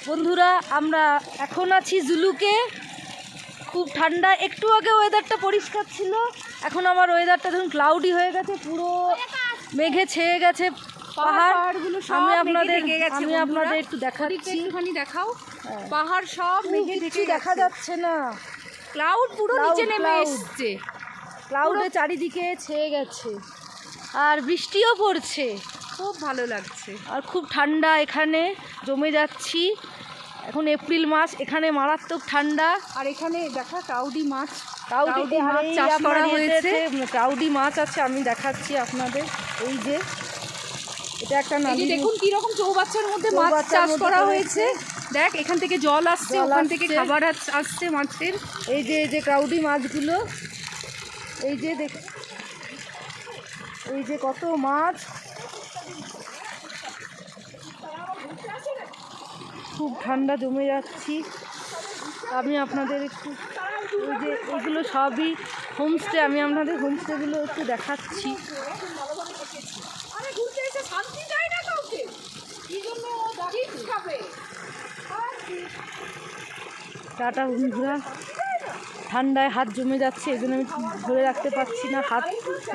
বন্ধুরা আমরা এখন আছি জুলুকে। খুব ঠান্ডা, একটু আগে ওয়েদারটা পরিষ্কার ছিল, এখন আমার ওয়েদারটা দেখুন ক্লাউডি হয়ে গেছে, পুরো মেঘে ছেয়ে গেছে পাহাড়গুলো। আমি আপনাদের একটু দেখাচ্ছি, একটুখানি দেখাও। পাহাড় সব মেঘে ঢেকে দেখা যাচ্ছে না, ক্লাউড পুরো নিচে নেমে এসছে, ক্লাউডে চারিদিকে ছেয়ে গেছে আর বৃষ্টিও পড়ছে, খুব ভালো লাগছে। আর খুব ঠান্ডা, এখানে জমে যাচ্ছি। এখন এপ্রিল মাস, এখানে মারাত্মক ঠান্ডা। আর এখানে দেখা কাউডি মাছ, কাউডি মাছ চাষ করা হয়েছে, কাউডি মাছ আছে, আমি দেখাচ্ছি আপনাদের। এই যে এটা একটা নদী, দেখুন কি রকম চৌবাচ্চার মধ্যে মাছ চাষ করা হয়েছে। দেখ এখান থেকে জল আসছে, ওখান থেকে খাবার আসছে মাছের। এই যে কাউডি মাছগুলো, এই যে কত মাছ, খুব ঠান্ডা, জমে যাচ্ছি। আমি আপনাদের একটু এই যে এগুলো সবই হোমস্টে, আমি আপনাদের হোমস্টেগুলো একটু দেখাচ্ছি। টাটা বন্ধুরা, ঠান্ডায় হাত জমে যাচ্ছে, এই জন্য আমি ধরে রাখতে পারছি না,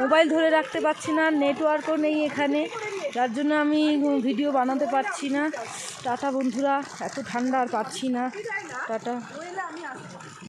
মোবাইল ধরে রাখতে পারছি না, নেটওয়ার্কও নেই এখানে, যার জন্য আমি ভিডিও বানাতে পারছি না। টাটা বন্ধুরা, এত ঠান্ডা আর পাচ্ছি না, টাটা।